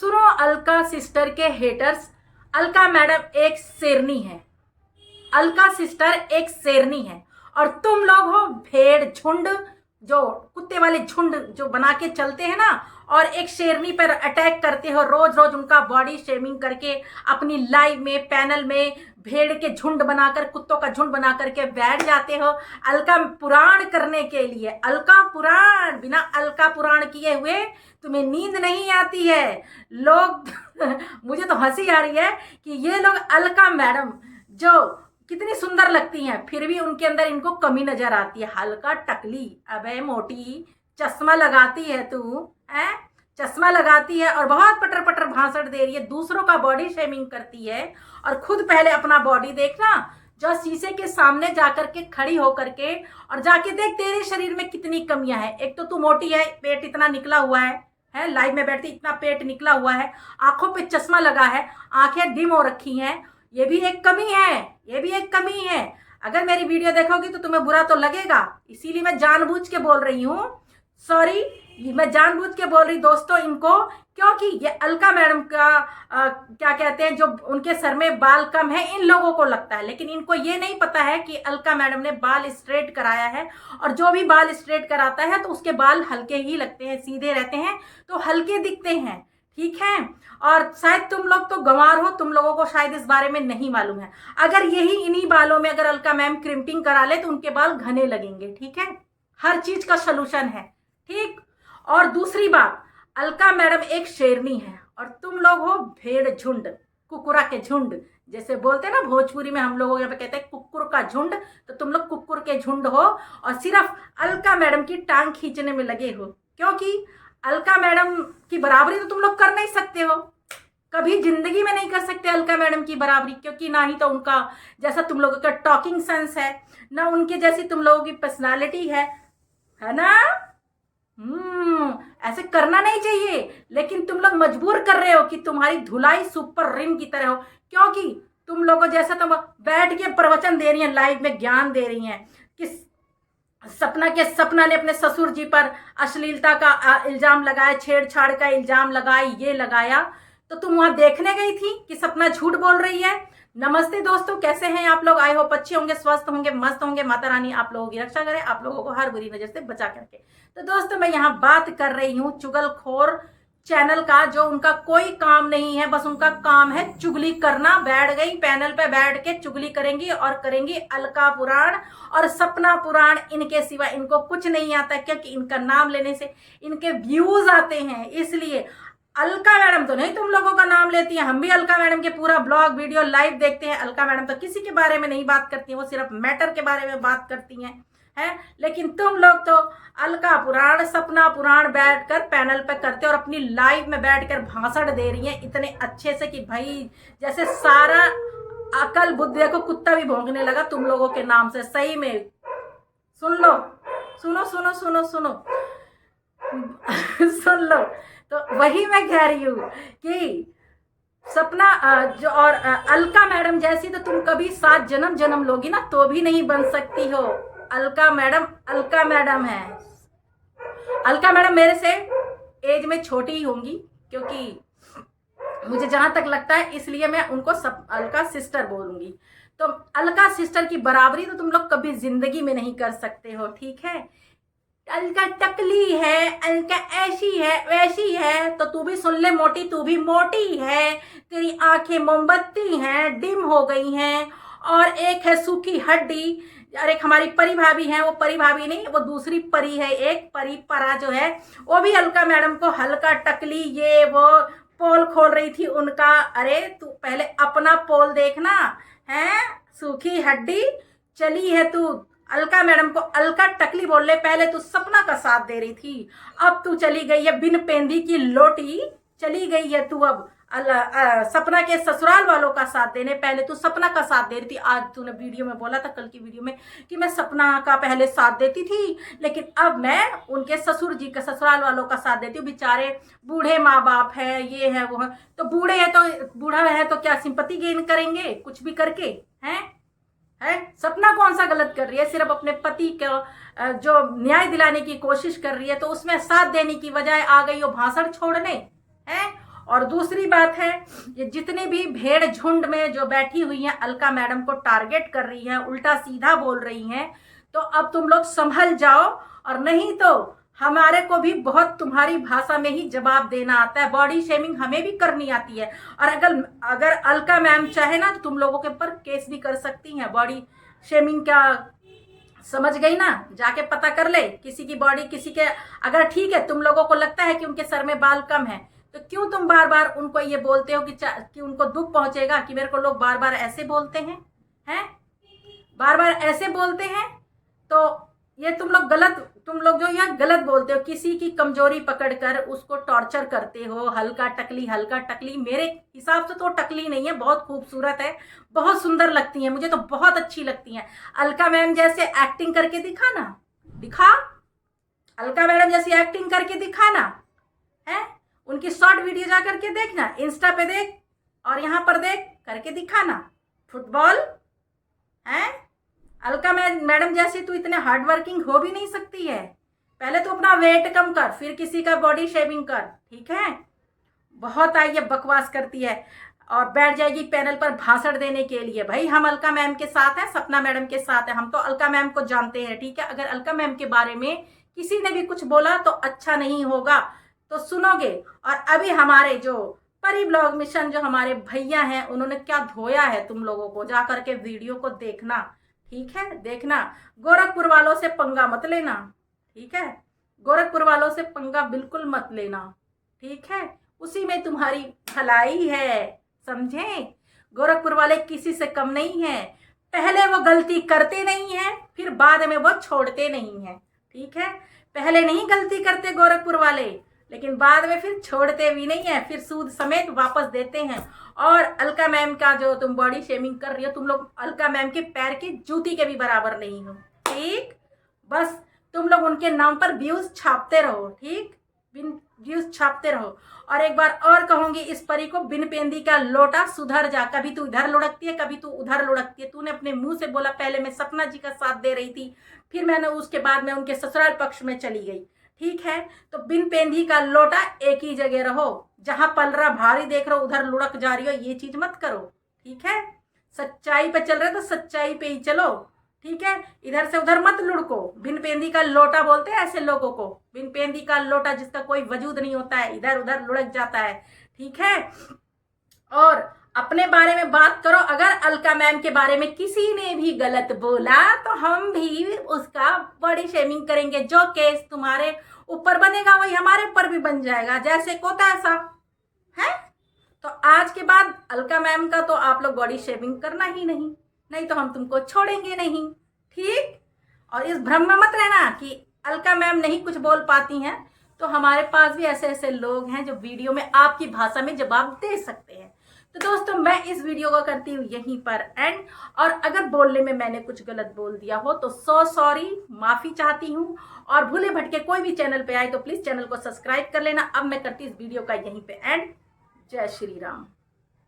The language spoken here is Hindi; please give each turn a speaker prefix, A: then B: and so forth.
A: सुनो अलका सिस्टर के हेटर्स, अलका मैडम एक शेरनी है। अलका सिस्टर एक शेरनी है और तुम लोग हो भेड़ झुंड, जो कुत्ते वाले झुंड जो बना के चलते हैं ना, और एक शेरनी पर अटैक करते हो रोज रोज, उनका बॉडी शेमिंग करके अपनी लाइव में पैनल में भेड़ के झुंड बनाकर, कुत्तों का झुंड बना करके बैठ जाते हो अलका पुराण करने के लिए। अलका पुराण, बिना अलका पुराण किए हुए तुम्हें नींद नहीं आती है लोग। मुझे तो हंसी आ रही है कि ये लोग अलका मैडम जो कितनी सुंदर लगती हैं, फिर भी उनके अंदर इनको कमी नजर आती है। हल्का टकली, अबे मोटी, चश्मा लगाती है तू, है चश्मा लगाती है और बहुत पटर पटर भाषण दे रही है, दूसरों का बॉडी शेमिंग करती है और खुद पहले अपना बॉडी देखना। जो शीशे के सामने जाकर के खड़ी होकर के और जाके देख तेरे शरीर में कितनी कमियां हैं। एक तो तू मोटी है, पेट इतना निकला हुआ है लाइव में बैठती इतना पेट निकला हुआ है, आंखों पे चश्मा लगा है, आंखें डिम हो रखी हैं, ये भी एक कमी है, ये भी एक कमी है। अगर मेरी वीडियो देखोगी तो तुम्हें बुरा तो लगेगा, इसीलिए मैं जानबूझ के बोल रही हूँ। सॉरी, मैं जानबूझ के बोल रही दोस्तों इनको, क्योंकि ये अलका मैडम का क्या कहते हैं, जो उनके सर में बाल कम है इन लोगों को लगता है, लेकिन इनको ये नहीं पता है कि अलका मैडम ने बाल स्ट्रेट कराया है और जो भी बाल स्ट्रेट कराता है तो उसके बाल हल्के ही लगते हैं, सीधे रहते हैं तो हल्के दिखते हैं, ठीक है। और शायद तुम लोग तो गंवार हो, तुम लोगों को शायद इस बारे में नहीं मालूम है। अगर यही इन्हीं बालों में अगर अलका मैम क्रिम्पिंग करा ले तो उनके बाल घने लगेंगे, ठीक है। हर चीज का सलूशन है, ठीक। और दूसरी बात, अलका मैडम एक शेरनी है और तुम लोग हो भेड़ झुंड, कुकुरा के झुंड, जैसे बोलते हैं ना भोजपुरी में, हम लोग यहाँ पे कहते हैं कुकुर का झुंड, तो तुम लोग कुकुर के झुंड हो और सिर्फ अलका मैडम की टांग खींचने में लगे हो, क्योंकि अलका मैडम की बराबरी तो तुम लोग कर नहीं सकते हो, कभी जिंदगी में नहीं कर सकते अलका मैडम की बराबरी, क्योंकि ना ही तो उनका जैसा तुम लोगों का टॉकिंग सेंस है, ना उनके जैसी तुम लोगों की पर्सनालिटी है ना। ऐसे करना नहीं चाहिए, लेकिन तुम लोग मजबूर कर रहे हो कि तुम्हारी धुलाई सुपर रिम की तरह हो, क्योंकि तुम लोगों जैसा तुम बैठ के प्रवचन दे रही हैं, लाइव में ज्ञान दे रही हैं कि सपना ने अपने ससुर जी पर अश्लीलता का इल्जाम लगाया, छेड़छाड़ का इल्जाम लगाया, ये लगाया, तो तुम वहां देखने गई थी कि सपना झूठ बोल रही है। नमस्ते दोस्तों, कैसे हैं आप लोग? आई होप अच्छे होंगे, स्वस्थ होंगे, मस्त होंगे। माता रानी आप लोगों की रक्षा करे, आप लोगों को हर बुरी नजर से बचा करके। तो दोस्तों मैं यहाँ बात कर रही हूँ चुगलखोर चैनल का, जो उनका कोई काम नहीं है, बस उनका काम है चुगली करना। बैठ गई पैनल पे, बैठ के चुगली करेंगी और करेंगी अलका पुराण और सपना पुराण, इनके सिवा इनको कुछ नहीं आता, क्योंकि इनका नाम लेने से इनके व्यूज आते हैं। इसलिए अलका मैडम तो नहीं तुम लोगों का नाम लेती है, हम भी अलका मैडम के पूरा ब्लॉग वीडियो लाइव देखते हैं। अलका मैडम तो किसी के बारे में नहीं बात करती है, वो सिर्फ मैटर के बारे में बात करती हैं, है। लेकिन तुम लोग तो अलका पुराण सपना पुराण बैठकर पैनल पे करते और अपनी लाइव में बैठकर भाषण दे रही हैं इतने अच्छे से कि भाई जैसे सारा अकल बुद्धि को कुत्ता भी भौंकने लगा तुम लोगों के नाम से। सही में सुन लो, सुनो सुनो सुनो सुनो सुन लो। तो वही मैं कह रही हूँ कि सपना जो और अलका मैडम जैसी तो तुम कभी 7 जन्म लोगी ना तो भी नहीं बन सकती हो। अलका मैडम है। अलका मैडम मेरे से एज में छोटी ही होंगी, क्योंकि मुझे जहां तक लगता है, इसलिए मैं उनको अलका सिस्टर बोलूंगी। तो अलका सिस्टर की बराबरी तो तुम लोग कभी जिंदगी में नहीं कर सकते हो, ठीक है। अलका टकली है, अलका ऐसी है वैसी है, तो तू भी सुन ले मोटी, तू भी मोटी है, तेरी आंखें मोमबत्ती हैं, डिम हो गई हैं, और एक है सूखी हड्डी। और एक हमारी परी भाभी है, वो परी भाभी नहीं, वो दूसरी परी है, एक परी परा जो है वो भी अलका मैडम को हल्का टकली ये वो पोल खोल रही थी उनका। अरे तू पहले अपना पोल देखना है, सूखी हड्डी चली है तू अलका मैडम को अलका टकली बोल ले। पहले तू सपना का साथ दे रही थी, अब तू चली गई है बिन पेंदी की लोटी, चली गई है तू अब सपना के ससुराल वालों का साथ देने। पहले तू सपना का साथ दे रही थी, आज तूने वीडियो में बोला था, कल की वीडियो में, कि मैं सपना का पहले साथ देती थी, लेकिन अब मैं उनके ससुर जी का ससुराल वालों का साथ देती हूँ। बेचारे बूढ़े माँ बाप है, ये है वो है, तो बूढ़ा है तो क्या सिंपैथी गेन करेंगे कुछ भी करके, हैं है। सपना कौन सा गलत कर रही है, सिर्फ अपने पति को जो न्याय दिलाने की कोशिश कर रही है, तो उसमें साथ देने की बजाय आ गई वो भाषण छोड़ने, है। और दूसरी बात है, ये जितने भी भेड़ झुंड में जो बैठी हुई हैं अलका मैडम को टारगेट कर रही हैं, उल्टा सीधा बोल रही हैं, तो अब तुम लोग संभल जाओ, और नहीं तो हमारे को भी बहुत तुम्हारी भाषा में ही जवाब देना आता है। बॉडी शेमिंग हमें भी करनी आती है, और अगर अलका मैम चाहे ना तो तुम लोगों के ऊपर केस भी कर सकती हैं। बॉडी शेमिंग क्या समझ गई ना, जाके पता कर ले। किसी की बॉडी, किसी के, अगर ठीक है तुम लोगों को लगता है कि उनके सर में बाल कम है, तो क्यों तुम बार बार उनको ये बोलते हो कि उनको दुख पहुंचेगा कि मेरे को लोग बार बार ऐसे बोलते हैं, बार बार ऐसे बोलते हैं। तो ये तुम लोग जो यहाँ गलत बोलते हो, किसी की कमजोरी पकड़कर उसको टॉर्चर करते हो। हल्का टकली, मेरे हिसाब से तो टकली नहीं है, बहुत खूबसूरत है, बहुत सुंदर लगती है, मुझे तो बहुत अच्छी लगती हैं। अलका मैम जैसे एक्टिंग करके दिखा अलका मैडम जैसी एक्टिंग करके दिखाना है। उनकी शॉर्ट वीडियो जा करके देखना, इंस्टा पे देख और यहाँ पर देख करके दिखाना। फुटबॉल है, अलका मैडम जैसी तू इतने हार्ड वर्किंग हो भी नहीं सकती है। पहले तो अपना वेट कम कर, फिर किसी का बॉडी शेविंग कर, ठीक है। बहुत आई है, बकवास करती है और बैठ जाएगी पैनल पर भाषण देने के लिए। भाई हम अलका मैम के साथ हैं, सपना मैडम के साथ है, हम तो अलका मैम को जानते हैं, ठीक है। अगर अलका मैम के बारे में किसी ने भी कुछ बोला तो अच्छा नहीं होगा तो सुनोगे। और अभी हमारे जो परी ब्लॉग मिशन जो हमारे भैया हैं, उन्होंने क्या धोया है तुम लोगों को, जा करके वीडियो को देखना, ठीक है। देखना, गोरखपुर वालों से पंगा मत लेना, ठीक है। गोरखपुर वालों से पंगा बिल्कुल मत लेना, ठीक है। उसी में तुम्हारी भलाई है, समझे। गोरखपुर वाले किसी से कम नहीं है। पहले वो गलती करते नहीं है, फिर बाद में वो छोड़ते नहीं है, ठीक है। पहले नहीं गलती करते गोरखपुर वाले, लेकिन बाद में फिर छोड़ते भी नहीं है, फिर सूद समेत वापस देते हैं। और अलका मैम का जो तुम बॉडी शेमिंग कर रही हो, तुम लोग अलका मैम के पैर की जूती के भी बराबर नहीं हो, ठीक। बस तुम लोग उनके नाम पर व्यूज छापते रहो, ठीक, व्यूज छापते रहो। और एक बार और कहूंगी इस परी को, बिन पेंदी का लोटा, सुधर जा। कभी तू इधर लुढ़कती है, कभी तू उधर लुढ़कती है। तूने अपने मुंह से बोला पहले मैं सपना जी का साथ दे रही थी, फिर मैंने उसके बाद में उनके ससुराल पक्ष में चली गई, ठीक है। तो बिन पेंदी का लोटा, एक ही जगह रहो। जहां पलरा भारी देख रहे हो उधर लुढ़क जा रही हो, ये चीज मत करो, ठीक है। सच्चाई पे चल रहे तो सच्चाई पे ही चलो, ठीक है। इधर से उधर मत लुढ़को। बिन पेंदी का लोटा बोलते हैं ऐसे लोगों को, बिन पेंदी का लोटा, जिसका कोई वजूद नहीं होता है, इधर उधर लुढ़क जाता है, ठीक है। और अपने बारे में बात करो। अगर अलका मैम के बारे में किसी ने भी गलत बोला तो हम भी उसका बॉडी शेमिंग करेंगे। जो केस तुम्हारे ऊपर बनेगा वही हमारे ऊपर भी बन जाएगा, जैसे को तैसा है। तो आज के बाद अलका मैम का तो आप लोग बॉडी शेमिंग करना ही नहीं तो हम तुमको छोड़ेंगे नहीं, ठीक। और इस भ्रम में मत रहना कि अलका मैम नहीं कुछ बोल पाती हैं, तो हमारे पास भी ऐसे ऐसे लोग हैं जो वीडियो में आपकी भाषा में जवाब दे सकते हैं। तो दोस्तों मैं इस वीडियो को करती हूँ यहीं पर एंड। और अगर बोलने में मैंने कुछ गलत बोल दिया हो तो सॉरी, माफी चाहती हूँ। और भूले भटके कोई भी चैनल पे आए तो प्लीज चैनल को सब्सक्राइब कर लेना। अब मैं करती इस वीडियो का यहीं पे एंड। जय श्री राम।